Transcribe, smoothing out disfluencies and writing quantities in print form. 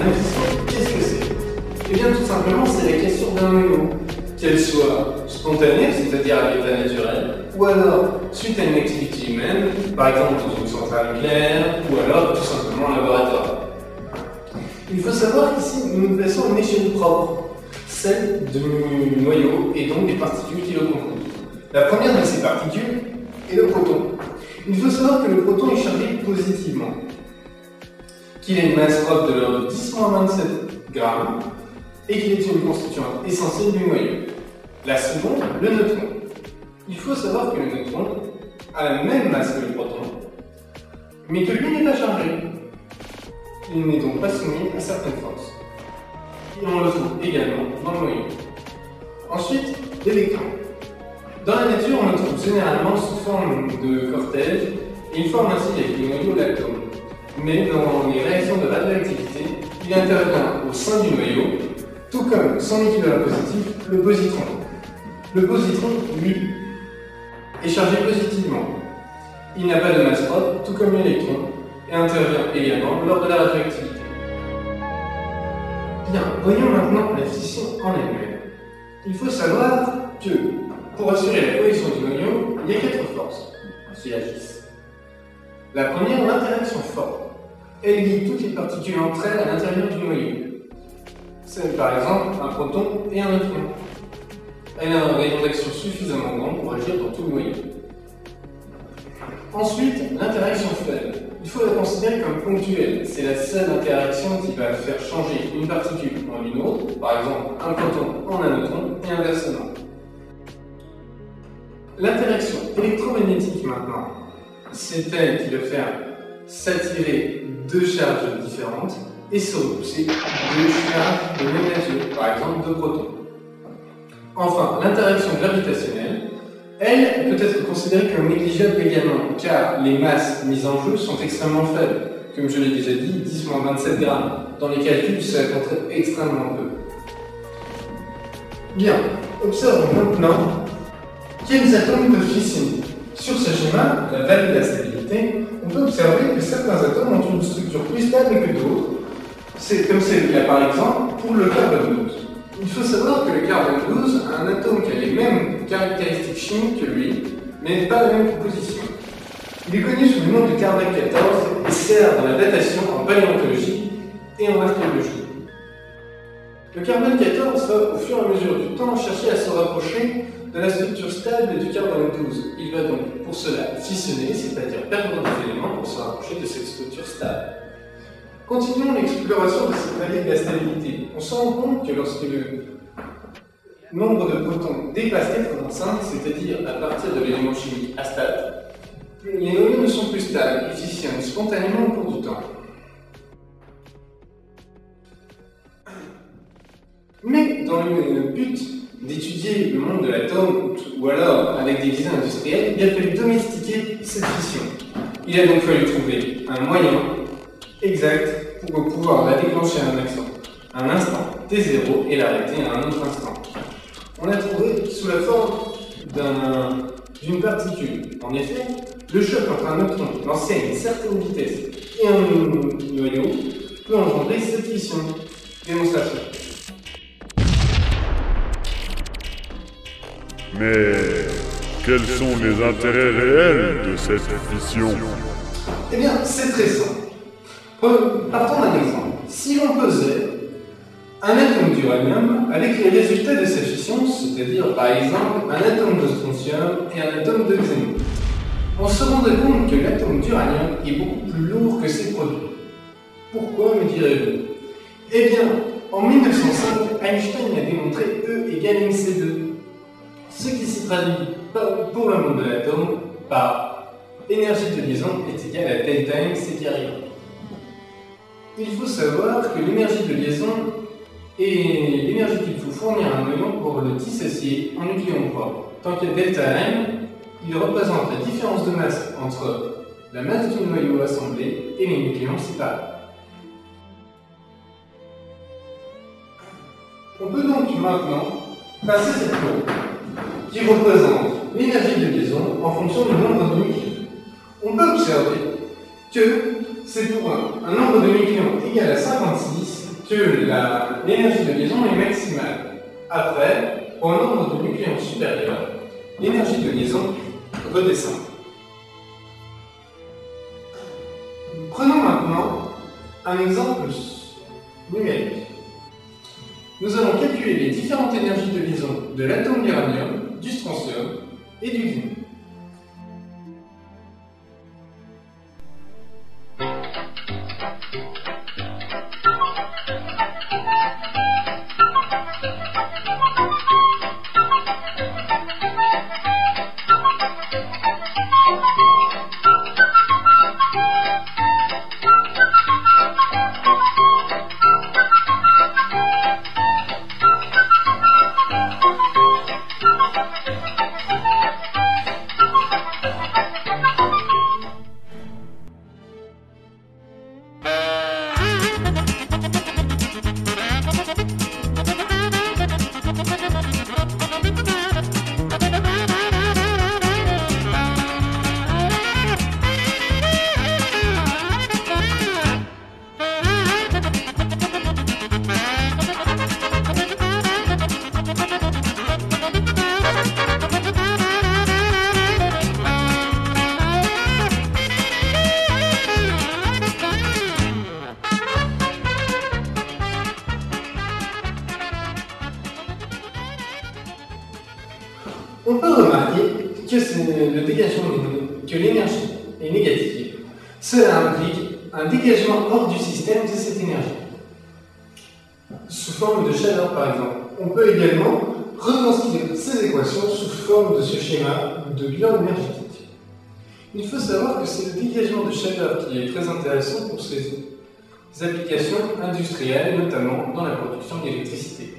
un fission, qu'est-ce que c'est? Eh bien, tout simplement, c'est la question d'un noyau, qu'elle soit spontanée, c'est-à-dire à l'état naturel, ou alors suite à une activité humaine, par exemple dans une centrale nucléaire, ou alors tout simplement en laboratoire. Il faut savoir qu'ici, nous nous plaçons à une échelle propre, celle du noyau et donc des particules qui le composent. La première de ces particules est le proton. Il faut savoir que le proton est chargé positivement, qu'il a une masse propre de l'ordre de 10-27 grammes et qu'il est une constituante essentielle du noyau. La seconde, le neutron. Il faut savoir que le neutron a la même masse que le proton, mais que lui n'est pas chargé. Il n'est donc pas soumis à certaines forces. Et on le trouve également dans le noyau. Ensuite, l'électron. Dans la nature, on le trouve généralement sous forme de cortège et il forme ainsi avec le noyau l'atome. Mais dans les réactions de radioactivité, il intervient au sein du noyau, tout comme son équivalent positif, le positron. Le positron, lui, est chargé positivement. Il n'a pas de masse propre, tout comme l'électron, et intervient également lors de la radioactivité. Bien, voyons maintenant la fission en elle-même. Il faut savoir que, pour assurer la cohésion du noyau, il y a 4 forces qui agissent. La première, l'interaction forte. Elle lie toutes les particules entre elles à l'intérieur du noyau. C'est par exemple un proton et un neutron. Elle a un rayon d'action suffisamment grand pour agir dans tout le noyau. Ensuite, l'interaction faible. Il faut la considérer comme ponctuelle. C'est la seule interaction qui va faire changer une particule en une autre, par exemple un proton en un neutron, et inversement. L'interaction électromagnétique maintenant, c'est elle qui va faire s'attirer 2 charges différentes et se repousser 2 charges de même nature, par exemple 2 protons. Enfin, l'interaction gravitationnelle, elle peut être considérée comme négligeable également, car les masses mises en jeu sont extrêmement faibles. Comme je l'ai déjà dit, 10-27 grammes. Dans les calculs, ça compterait extrêmement peu. Bien, observons maintenant quels atomes peuvent fissionner. Sur ce schéma, la value de la stabilité, on peut observer que certains atomes ont une structure plus stable que d'autres. C'est comme c'est le cas par exemple pour le carbone 12. Il faut savoir que le carbone 12 a un atome qui a les mêmes caractéristiques chimiques que lui, mais pas la même composition. Il est connu sous le nom de carbone 14 et sert dans la datation en paléontologie et en archéologie. Le carbone 14 va, au fur et à mesure du temps, chercher à se rapprocher de la structure stable du carbone 12. Il va donc pour cela fissionner, c'est-à-dire perdre des éléments pour se rapprocher de cette structure stable. Continuons l'exploration de cette vallée de la stabilité. On se rend compte que lorsque le nombre de protons dépasse 85, c'est-à-dire à partir de l'élément chimique astable, les noyaux ne sont plus stables, ils fissionnent spontanément au cours du temps. Mais dans le but d'étudier le monde de l'atome, ou alors avec des visées industrielles, il a fallu domestiquer cette fission. Il a donc fallu trouver un moyen exact pour pouvoir la déclencher à un instant T0 et l'arrêter à un autre instant. On l'a trouvé sous la forme d'une particule. En effet, le choc entre un neutron lancé à une certaine vitesse et un noyau peut engendrer cette fission. Démonstration. Mais quels sont les intérêts réels de cette fission? Eh bien, c'est très simple. Partons d'un exemple. Si l'on posait un atome d'uranium avec les résultats de sa fission, c'est-à-dire par exemple un atome de strontium et un atome de xénon, on se rendrait compte que l'atome d'uranium est beaucoup plus lourd que ses produits. Pourquoi, me direz-vous? Eh bien, en 1905, Einstein a démontré E égale mc2, ce qui se traduit pour le monde de l'atome par énergie de liaison est égale à delta mc carré. Il faut savoir que l'énergie de liaison est l'énergie qu'il faut fournir à un noyau pour le dissocier en nucléon propre. Tant que delta M, il représente la différence de masse entre la masse du noyau assemblé et les nucléons séparés. On peut donc maintenant passer cette courbe qui représente l'énergie de liaison en fonction du nombre de nucléons. On peut observer que c'est pour un nombre de nucléons égal à 56 que l'énergie de liaison est maximale. Après, pour un nombre de nucléons supérieur, l'énergie de liaison redescend. Prenons maintenant un exemple numérique. Nous allons calculer les différentes énergies de liaison de l'atome d'uranium, du strontium et du zinc. On peut remarquer que l'énergie est négative. Cela implique un dégagement hors du système de cette énergie, sous forme de chaleur par exemple. On peut également reconstruire ces équations sous forme de ce schéma de bilan énergétique. Il faut savoir que c'est le dégagement de chaleur qui est très intéressant pour ces applications industrielles, notamment dans la production d'électricité.